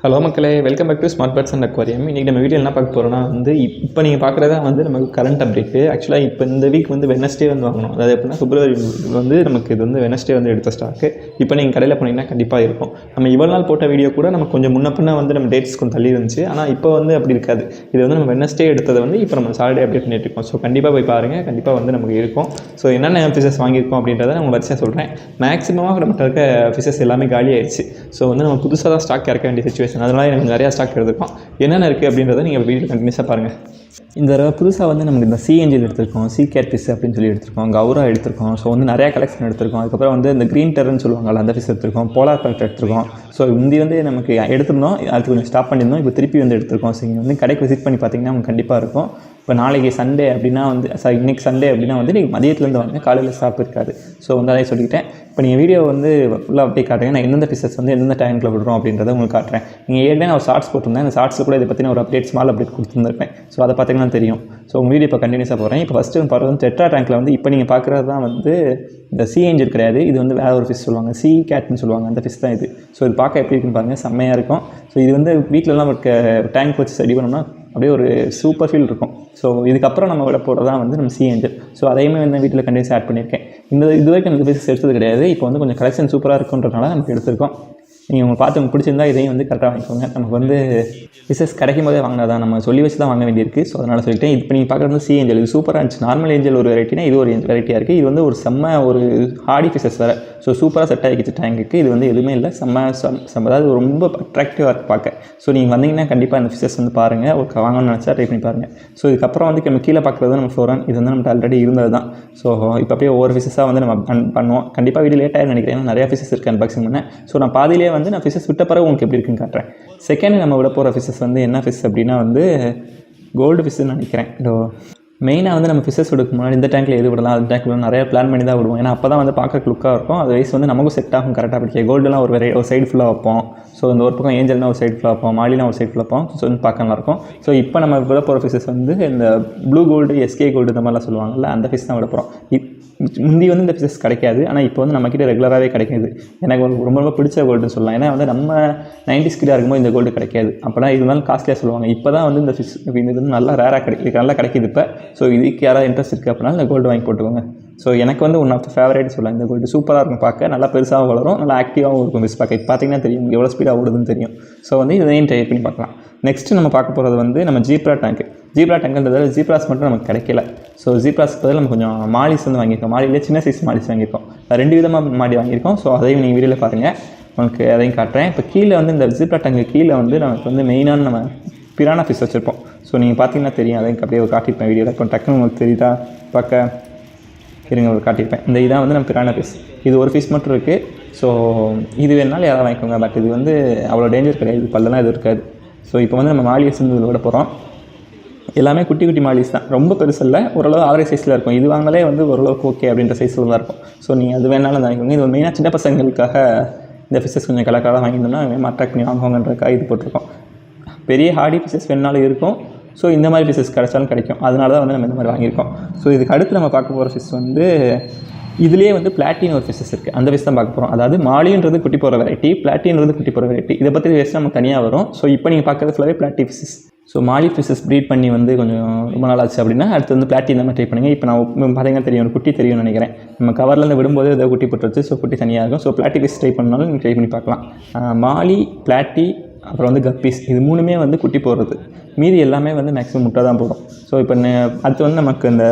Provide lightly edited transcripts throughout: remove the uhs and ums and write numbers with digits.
Hello மக்களே, welcome back to smart birds and aquarium. இன்றைக்கி நம்ம வீடியோ என்ன பார்க்க போகிறோம்னா இப்போ நீங்கள் பார்க்குறதா நமக்கு கரண்ட் அப்டேட்டு. ஆக்சுவலாக இப்போ இந்த வீக் வெட்னஸ்டே வாங்கணும். அதாவது எப்படின்னா பிப்ரவரி நமக்கு இது வெட்னஸ்டே எடுத்த ஸ்டாக்கு. இப்போ நீங்கள் கடையில் போனீங்கன்னா கண்டிப்பாக இருக்கும். நம்ம இவ்வளோ நாள் போட்ட வீடியோ கூட நம்ம கொஞ்சம் முன்ன பின்ன நம்ம டேட்ஸ் கொஞ்சம் தள்ளி இருந்துச்சு. ஆனால் இப்போ அப்படி இருக்காது. இது நம்ம வெட்னஸ்டே எடுத்ததை இப்போ நம்ம சாட்டர்டே அப்டேட் பண்ணிட்டு இருக்கோம். ஸோ கண்டிப்பாக போய் பாருங்கள், கண்டிப்பாக நமக்கு இருக்கும். ஸோ என்னென்ன ஃபிஷஸ் வாங்கியிருக்கோம் அப்படின்றத நான் உங்களுக்கு வரிசையாக சொல்கிறேன். மேக்ஸிமமாக நம்மகிட்ட இருக்க ஃபிஷஸ் எல்லாமே காலி ஆயிடுச்சு. ஸோ நம்ம புதுசாக தான் ஸ்டாக் இறக்க வேண்டிய சுச்சுவேஷன். அதனால் எனக்கு நிறையா ஸ்டாக் எடுத்துருக்கோம். என்னென்ன இருக்குது அப்படின்றத நீங்கள் வீடியோ கண்டினியூஸாக பாருங்கள். இந்த தடவை புதுசாக நமக்கு இந்த சி ஏஞ்சல் எடுத்திருக்கோம், சி கேட் ஃபிஷ் அப்படின்னு சொல்லி எடுத்திருக்கோம், கௌரா எடுத்திருக்கோம். ஸோ நிறையா கலெக்ஷன் எடுத்திருக்கோம். அதுக்கப்புறம் இந்த க்ரீன் டெர்ன்னு சொல்லுவாங்கள்ல, அந்த ஃபிஷ் எடுத்திருக்கோம். போலார் பேக்ட் எடுத்திருக்கோம். ஸோ முந்தி நமக்கு எடுத்திருந்தோம், அதுக்கு கொஞ்சம் ஸ்டாப் பண்ணியிருந்தோம். இப்போ திருப்பி எடுத்திருக்கோம். ஸோ இங்கே கடைக்கு விசிட் பண்ணி பார்த்தீங்கன்னா உங்களுக்கு கண்டிப்பாக இருக்கும். இப்போ நாளைக்கு சண்டே அப்படின்னா இன்றைக்கி சண்டே அப்படின்னா நீங்கள் மதியத்துலேருந்து வாங்க, காலையில் ஸ்டாப் இருக்காது. ஸோ அதை சொல்லிக்கிட்டேன். இப்போ நீங்கள் வீடியோ ஃபுல்லாக அப்படியே காட்டுறேன். நான் எந்தெந்த ஃபிஷஸ் எந்தெந்த டைமில் விடுறோம் அப்படின்றத உங்களுக்கு காட்டுறேன். நீங்கள் ஏற்கனவே நான் ஒரு ஷார்ட்ஸ் போட்டிருந்தேன். அந்த ஷார்ட்ஸில் கூட இதை பற்றின ஒரு அப்டேட், ஸ்மால் அப்டேட் கொடுத்துருந்துருப்பேன். ஸோ அதை பார்த்தீங்கன்னா தெரியும். ஸோ உங்கள் வீடியோ இப்போ கண்டினியூஸாக போகிறேன். இப்போ ஃபஸ்ட்டு பார்க்குறது டெட்ரா டேங்க்கில் இப்போ நீங்கள் பார்க்குறது தான் இந்த சி ஏஞ்சல் கிடையாது. இது வேறு ஒரு ஃபிஷ் சொல்லுவாங்க, சி கேட்னு சொல்லுவாங்க. அந்த ஃபிஷ் தான் இது. ஸோ இது பார்க்க எப்படி இருக்குன்னு பாருங்கள், செம்மையாக இருக்கும். ஸோ இது வீட்டிலலாம் இருக்க டேங்க் வச்சு ரெடி பண்ணோம்னா அப்படியே ஒரு சூப்பர் ஃபீல் இருக்கும். ஸோ இதுக்கப்புறம் நம்ம விட போகிறது தான் நம்ம சி ஏஞ்சல். ஸோ அதையுமே வீட்டில் கண்டினியூஸ் ஆட் பண்ணியிருக்கேன். இது வரைக்கும் இந்த ஃபிஷஸ் எடுத்தது கிடையாது. இப்போ கொஞ்சம் கலெக்ஷன் சூப்பராக இருக்குன்றதுனால நமக்கு எடுத்திருக்கோம். நீங்கள் உங்களுக்கு பார்த்து உங்களுக்கு பிடிச்சிருந்தா இதையும் கரெக்டாக வாங்கிக்கோங்க. நமக்கு ஃபிஷஸ் கிடைக்கும் போதே வாங்கினா தான், நம்ம சொல்லி வச்சு தான் வாங்க வேண்டியிருக்கு. ஸோ அதனால் சொல்லிட்டேன். இப்போ நீங்கள் பார்க்குறது சி ஏஞ்சல். இது சூப்பராக இருந்துச்சு. நார்மல் ஏஞ்சல் ஒரு வெரைட்டினா இது ஒரு வெரைட்டியாக இருக்குது. இது ஒரு செம்ம ஒரு ஹார்டி ஃபிஷஸ் வேறு. ஸோ சூப்பராக செட் ஆகிக்கிச்சு டேங்குக்கு. இது எதுவுமே இல்லை, அதாவது ரொம்ப அட்ராக்டிவாக இருக்குது பார்க்க. ஸோ நீங்கள் வந்தீங்கன்னா கண்டிப்பாக இந்த ஃபிஷஸ் பாருங்கள். ஒரு வாங்கணும்னு நினச்சா ட்ரை பண்ணி பாருங்கள். ஸோ இதுக்கப்புறம் நம்ம கீழே பார்க்குறது நம்ம ஃப்ளோரான். இது நம்மகிட்ட ஆல்ரெடி இருந்தது தான். ஸோ இப்போ அப்படியே ஒவ்வொரு ஃபிஷஸாக நம்ம பண்ணுவோம். கண்டிப்பாக வீடியோ லேட்டாக நினைக்கிறேன். ஏன்னா நிறையா ஃபிஷஸ் இருக்குது அன்பாக்சிங் பண்ணேன். ஸோ நான் பாதியிலே நான் ஃபிஷஸ் விட்ட பிறகு உங்களுக்கு எப்படி இருக்குன்னு காட்டுறேன். செகண்ட் நம்ம விட போகிற ஃபிஷஸ் என்ன ஃபிஷ் அப்படின்னா கோல்டு ஃபிஷ்ஷுன்னு நினைக்கிறேன். மெயினாக நம்ம ஃபிஷஸ் விடுக்கு முன்னாடி இந்த டேங்கில் எது விடலாம், அந்த டேங்கில் நிறைய பிளான் பண்ணி தான் விடுவோம். ஏன்னா அப்போ தான் பார்க்க லுக்காக இருக்கும். அது வயசு நமக்கும் செட் ஆகும் கரெக்டாக. பிடிக்கும் கோல்டுலாம் ஒரு சைடு ஃபுல்லாக வைப்போம். ஸோ இந்த ஒரு பக்கம் ஏஞ்சல்னா ஒரு சைடு ஃபுல்லாக வைப்போம், மாலினா ஒரு சைடு ஃபுல்லாக வைப்போம். ஸோ பார்க்க நல்லாயிருக்கும். ஸோ இப்போ நம்ம விட போகிற ஃபிஷஸ் இந்த ப்ளூ கோல்டு, எஸ்கே கோல்டு இந்த மாதிரிலாம் சொல்லுவாங்கல்ல, அந்த ஃபிஷ் தான் விட போகிறோம். முந்தி இந்த ஃபிஷஸ் கிடைக்காது. ஆனால் இப்போ நம்மக்கிட்ட ரெகுலராகவே கிடைக்கிது. எனக்கு ரொம்ப ரொம்ப பிடிச்ச கோல்டுன்னு சொல்லலாம். ஏன்னா நம்ம 90s கிட்ட இருக்கும்போது இந்த கோல்டு கிடைக்காது. அப்போலாம் இருந்தாலும் காஸ்ட்லியாக சொல்லுவாங்க. இப்போ தான் இந்த ஃபிஷ் இது நல்லா ரேராக கிடைக்குது, நல்லா கிடைக்கிது இப்போ. ஸோ இதுக்கு யாராவது இன்ட்ரெஸ்ட் இருக்குது அப்படின்னா இந்த கோல்டு வாங்கி போட்டுக்கோங்க. ஸோ எனக்கு ஒன் ஆஃப் த ஃபேவரேட் சொல்லலாம். இந்த கோல்டு சூப்பராக இருக்கும் பார்க்க. நல்லா பெருசாகவும் வளரும், நல்லா ஆக்டிவாகவும் இருக்கும் ஃபிஷ் பார்க்க. இப்போ பார்த்தீங்கன்னா தெரியும் எவ்வளோ ஸ்பீடாக ஓடுதுன்னு தெரியும். ஸோ இதையும் ட்ரை பண்ணி பார்க்கலாம். நெக்ஸ்ட்டு நம்ம பார்க்க போகிறது நம்ம ஜீப்ரா டேங்க். ஜீப்ரா டேங்க்ன்றதால ஜீப்ராஸ் மட்டும் நமக்கு கிடைக்கல. ஸோ ஜீப்ராஸ்க்கு பதில் நம்ம கொஞ்சம் மாலிஸ் வாங்கியிருக்கோம். மாலிலே சின்ன சைஸ் மாலிஸ் வாங்கியிருக்கோம். 2 விதமாக மாடி வாங்கியிருக்கோம். ஸோ அதையும் நீங்கள் வீடியோவில் பாருங்கள், உங்களுக்கு அதையும் காட்டுறேன். இப்போ கீழே இந்த ஜீப்ரா டேங்க்கு கீழே நமக்கு மெயினான நம்ம பிரானா ஃபிஷ் வச்சுருப்போம். ஸோ நீங்கள் பார்த்தீங்கன்னா தெரியும். அதையும் அப்படியே காட்டியிருப்பேன் வீடியோவில். இப்போ டக்குன்னு உங்களுக்கு தெரியுதா பார்க்க இருங்க, ஒரு காட்டியிருப்பேன். இந்த இதான் நம்ம பிரானா ஃபிஷ். இது ஒரு ஃபிஷ் மட்டும் இருக்குது. ஸோ இது வேணாலும் யாராவது வாங்கிக்கோங்க. பட் இது அவ்வளோ டேஞ்சர் கிடையாது, பல்லெல்லாம் இது இருக்காது. ஸோ இப்போ நம்ம மாலியஸ் விட போகிறோம். எல்லாமே குட்டி குட்டி மாலிஸ் தான், ரொம்ப பெருசு இல்லை, ஓரளவு ஆவரேஜ் சைஸில் இருக்கும். இது வாங்கினாலே ஓரளவுக்கு ஓகே அப்படின்ற சைஸில் தான் இருக்கும். ஸோ நீங்கள் அது வேணாலும் வாங்கிக்கோங்க. இது மெயினாக சின்ன பசங்களுக்காக இந்த ஃபிஷஸ் கொஞ்சம் கலக்காக வாங்கியிருந்தோம்னா அட்ராக்ட் பண்ணி வாங்குவாங்கன்றக்காக இது போட்டிருக்கோம். பெரிய ஹார்டி ஃபிஷஸ் வேணாலும் இருக்கும். ஸோ இந்த மாதிரி ஃபிஷஸ் கிடைச்சாலும் கிடைக்கும். அதனால தான் நம்ம இந்த மாதிரி வாங்கியிருக்கோம். ஸோ இதுக்கு அடுத்து நம்ம பார்க்க போகிற ஃபிஷ் இதுலேயே பிளாட்டின் ஒரு ஃபிஷஸ் இருக்குது. அந்த ஃபிஷ் தான் பார்க்க போகிறோம். அதாவது மாலின்றது குட்டி போகிற வெரைட்டி, பிளாட்டின்றது குட்டி போகிற வெரைட்டி. இதை பற்றி வேஸ்ட் நமக்கு தனியாக வரும். ஸோ இப்போ நீங்கள் பார்க்குறது ஃபுல்லாகவே பிளாட்டி ஃபிஷஸ். ஸோ மாலி ஃபிஷஸ் ப்ரீட் பண்ணி கொஞ்சம் ரொம்ப நாள் ஆச்சு அப்படின்னா அடுத்து பிளாட்டி இந்த மாதிரி ட்ரை பண்ணுங்கள். இப்போ நான் பார்த்தீங்கன்னா தெரியும், ஒரு குட்டி தெரியும்னு நினைக்கிறேன். நம்ம கவர்லேருந்து விடும்போது ஏதோ குட்டி போட்டுருச்சு. ஸோ குட்டி தனியாக இருக்கும். ஸோ பிளாட்டி ஃபிஷ் ட்ரை பண்ணாலும் நீங்கள் ட்ரை பண்ணி பார்க்கலாம். மாலி, பிளாட்டி, அப்புறம் கப்பீஸ், இது 3மே குட்டி போடுறது. மீதி எல்லாமே மேக்ஸிமம் முட்டை தான் போடும். ஸோ இப்போ அடுத்து நமக்கு இந்த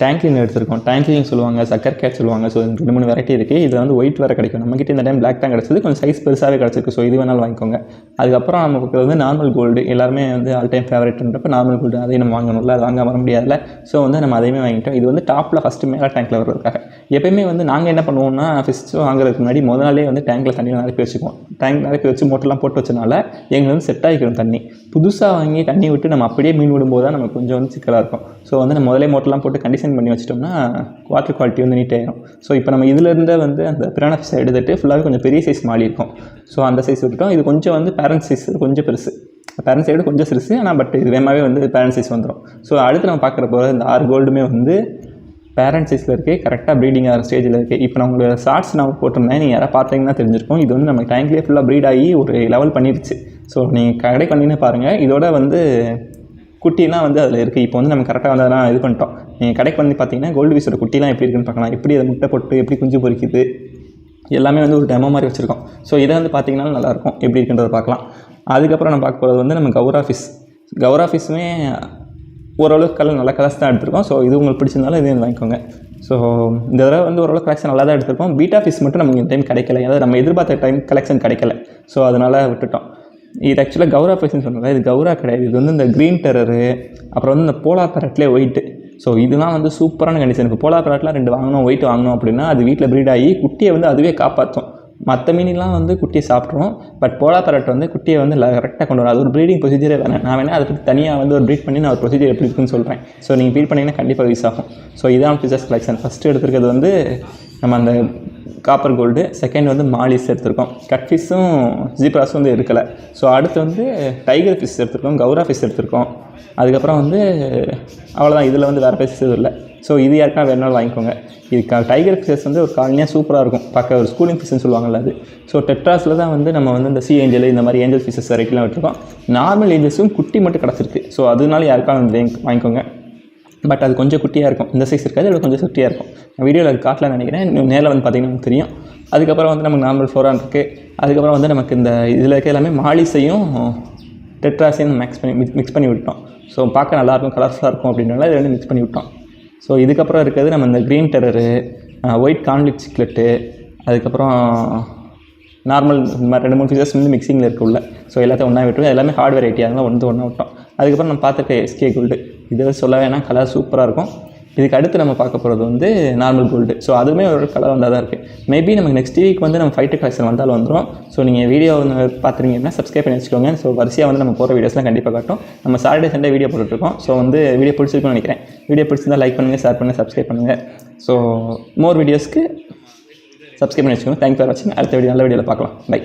டேங்க்லிங் எடுத்திருக்கோம். டேங்க்லிங் சொல்லுவாங்க, சக்கர் கேட் சொல்லுவாங்க. ஸோ 2-3 வெரைட்டி இருக்குது. இது ஒயிட் வேறு கிடைக்கும். நம்மக்கிட்ட இந்த டைம் பிளாக் தான் கிடச்சிது. கொஞ்சம் சைஸ் பெருசாகவே கிடச்சிருக்கு. ஸோ இது வேணாலும் வாங்கிக்கோங்க. அதுக்கப்புறம் நமக்கு நார்மல் கோல்டு எல்லாருமே ஆல் டைம் ஃபேவரட்ன்றப்ப நார்மல் கோல்டு அதையும் நம்ம வாங்கணும்ல, அது வாங்க வர முடியாதுல்ல. ஸோ நம்ம அதையுமே வாங்கிட்டோம். இது டாப்பில் ஃபஸ்ட்டு மேலே டேங்க்கில் வர்றதுக்காக. எப்போயுமே நாங்கள் என்ன பண்ணுவோம்னா ஃபிஷ் வாங்குறதுக்கு முன்னாடி நாளே டேங்க்கில் தண்ணியில் நிரப்பி வச்சுக்குவோம். டேங்க் நிரப்பி வச்சு மோட்டர்லாம் போட்டு வச்சனால எங்களுக்கு செட் ஆகிக்கிறோம் தண்ணி. புதுசாக வாங்கி தண்ணி விட்டு நம்ம அப்படியே மீன் விடும்போது தான் நமக்கு கொஞ்சம் சிக்கலாக இருக்கும். ஸோ நம்ம முதலே மோட்டர்லாம் போட்டு கண்டிஷன் பண்ணி வச்சிட்டோம்னா வாட்டர் குவாலிட்டி நீட்டாகிடும். ஸோ இப்போ நம்ம இதிலேருந்து அந்த பிரானா ஃபிஷ் எடுத்துகிட்டு ஃபுல்லாகவே கொஞ்சம் பெரிய சைஸ் மாலி இருக்கும். ஸோ அந்த சைஸ் விட்டுட்டோம். இது கொஞ்சம் பேரண்ட் சைஸ் கொஞ்சம் பெருசு. பேரண்ட் சைடு கொஞ்சம் சிறுசு, ஆனால் பட் இது வேகமாகவே பேரண்ட் சைஸ் வந்துடும். ஸோ அடுத்து நம்ம பார்க்குற போகிற இந்த 6 கோல்டுமே பேரண்ட் சைஸில் இருக்குது, கரெக்டாக ப்ரீடிங் ஆகிற ஸ்டேஜில் இருக்குது. இப்போ நான் உங்களுக்கு ஷார்ட்ஸ் நான் போட்டிருந்தேன், நீங்கள் யாராவது பார்த்தீங்கன்னா தெரிஞ்சிருக்கும். இது நம்ம டேங்க்லேயே ஃபுல்லாக ப்ரீட் ஆகி ஒரு லெவல் பண்ணிடுச்சு. ஸோ நீங்கள் கடைக்கு வந்தீங்கன்னா பாருங்கள். இதோட வந்து குட்டிலாம் வந்து அதில் இருக்குது. இப்போ வந்து நம்ம கரெக்டாக வந்து அதெல்லாம் இது பண்ணிட்டோம். நீங்கள் கடைக்கு வந்து பார்த்தீங்கன்னா கோல்டு ஃபிஷ்ஷோட குட்டிலாம் எப்படி இருக்குன்னு பார்க்கலாம். எப்படி அதை முட்டை போட்டு எப்படி குஞ்சு பொரிக்குது எல்லாமே வந்து ஒரு டெமோ மாதிரி வச்சுருக்கோம். ஸோ இதை வந்து பார்த்தீங்கன்னா நல்லாயிருக்கும், எப்படி இருக்குன்றதை பார்க்கலாம். அதுக்கப்புறம் நம்ம பார்க்க போகிறது வந்து நம்ம கௌரா ஃபிஷ். கௌரா ஃபிஷ்ஷுமே ஓரளவுக்கு நல்ல கலர்ஸ் தான் எடுத்திருக்கோம். ஸோ இது உங்களுக்கு பிடிச்சிருந்தாலும் இது வாங்கிக்கோங்க. ஸோ இந்த தடவை வந்து ஓரளவு கலெக்ஷன் நல்லா தான் எடுத்திருக்கோம். பீட்டா ஃபிஷ் மட்டும் நமக்கு இந்த டைம் கிடைக்கல, அதாவது நம்ம எதிர்பார்த்த டைம் கலெக்ஷன் கிடைக்கல. ஸோ அதனால் விட்டுட்டோம். இது ஆக்சுவலாக கௌரா ஃபிஷ்னு சொன்னாங்க, இது கௌரா கிடையாது. இது வந்து இந்த க்ரீன் டெரரு, அப்புறம் வந்து இந்த போலார் பேரட்லேயே ஒயிட்டு. ஸோ இதெல்லாம் வந்து சூப்பரான கண்டிஷன். இப்போ போலார் பேரட்லாம் 2 வாங்கணும், ஒயிட் வாங்கணும் அப்படின்னா அது வீட்டில் ப்ரீட் ஆகி குட்டியை வந்து அதுவே காப்பாற்றும். மற்ற மீன்லாம் வந்து குட்டியை சாப்பிட்றோம், பட் போலார் பேரட் வந்து குட்டியை வந்து கரெக்டாக கொண்டு வரும். அது ஒரு ப்ரீடிங் ப்ரொசீஜரே வேணாம். நான் வேணால் அதை பற்றி தனியாக வந்து ஒரு ப்ரீட் பண்ணி நான் ஒரு ப்ரொசீஜர் எப்படி இருக்குன்னு சொல்கிறேன். ஸோ நீங்கள் ப்ரீட் பண்ணிங்கன்னா கண்டிப்பாக யூஸ் ஆகும். ஸோ இதான் ஃபிஷஸ் கலெக்ஷன். ஃபஸ்ட்டு எடுத்துருக்கிறது வந்து நம்ம அந்த காப்பர் கோல்டு, செகண்ட் வந்து மாலிஸ் எடுத்திருக்கோம். கட் ஃபிஷ்ஷும் ஜீப்ராஸும் வந்து இருக்கலை. ஸோ அடுத்து வந்து டைகர் ஃபிஷ் எடுத்திருக்கோம், கௌரா ஃபிஷ் எடுத்திருக்கோம். அதுக்கப்புறம் வந்து அவ்வளோதான். இதில் வந்து வேறு ஃபிஷ் எதுவும் இல்லை. ஸோ இது யாருக்கா வேணாலும் வாங்கிக்கோங்க. இது டைகர் ஃபிஷஸ் வந்து ஒரு காலனியாக சூப்பராக இருக்கும், பார்க்க ஒரு ஸ்கூலிங் ஃபிஷ்னு சொல்லுவாங்கல்ல அது. ஸோ டெட்ராஸில் தான் வந்து நம்ம வந்து இந்த சி ஏஞ்சல் இந்த மாதிரி ஏஞ்சல் ஃபிஷஸ் வரைக்கும் விட்டுருக்கோம். நார்மல் ஏஞ்சல்ஸும் குட்டி மட்டும் கிடச்சிருக்கு. ஸோ அதனால யாருக்காக வந்து வாங்கிக்கோங்க. பட் அது கொஞ்சம் குட்டியாக இருக்கும், இந்த சைஸ் இருக்காது, அது கொஞ்சம் குட்டியாக இருக்கும். வீடியோவில் அது காட்டலான்னு நினைக்கிறேன். இன்னும் நேரில் வந்து பார்த்திங்கன்னா நமக்கு தெரியும். அதுக்கப்புறம் வந்து நமக்கு நார்மல் ஃப்ளோரான் இருக்குது. அதுக்கப்புறம் வந்து நமக்கு இந்த இதில் இருக்க எல்லாமே மாலிஸையும் டெட்ராஸையும் மிக்ஸ் பண்ணி விட்டோம். ஸோ பார்க்க நல்லாயிருக்கும், கலர்ஃபுல்லாக இருக்கும் அப்படின்றனால இது ரெண்டு மிக்ஸ் பண்ணி விட்டோம். ஸோ இதுக்கப்புறம் இருக்கிறது நம்ம இந்த க்ரீன் டெரரு, ஒயிட் கான்ஃப்ளிக் சிக்லெட்டு, அதுக்கப்புறம் நார்மல் இந்த மாதிரி 2-3 ஃபிஷஸ் வந்து மிக்சிங்கில் இருக்க உள்ள. ஸோ எல்லாத்தையும் ஒன்றா விட்டுருவோம். எல்லாமே ஹார்ட் வெரைட்டி, அதெல்லாம் ஒன்றா விட்டோம். அதுக்கப்புறம் நம்ம பார்த்துருக்க எஸ்கே கோல்டு, இதை சொல்ல வேணால் கலர் சூப்பராக இருக்கும். இதுக்கு அடுத்து நம்ம பார்க்க போகிறது வந்து நார்மல் கோல்டு. ஸோ அதுவுமே ஒரு கலர் வந்தால் தான் இருக்குது. மேபி நமக்கு நெக்ஸ்ட் வீக் வந்து நம்ம ஃபைட்டு கலெக்ஷன் வந்தாலும் வந்துடும். ஸோ நீங்கள் வீடியோ வந்து பார்த்துருங்கன்னா சப்ஸ்கிரைப் பண்ணி வச்சுக்கோங்க. ஸோ வரிசையாக வந்து நம்ம போகிற வீடியோஸ்லாம் கண்டிப்பாக காட்டும். நம்ம சாட்டர்டே சண்டே வீடியோ போட்டுருக்கோம். ஸோ வந்து வீடியோ பிடிச்சிருக்குன்னு நினைக்கிறேன். வீடியோ பிடிச்சிருந்தால் லைக் பண்ணுங்கள், ஷேர் பண்ணுங்கள், சப்ஸ்கிரைப் பண்ணுங்கள். ஸோ மோர் வீடியோஸ்க்கு சப்ஸ்கிரைப் பண்ணி வச்சுக்கோங்க. தேங்க்யூ ஃபார் வாட்சிங். அடுத்த வீடியோ நல்ல வீடியோவில் பார்க்கலாம். பை.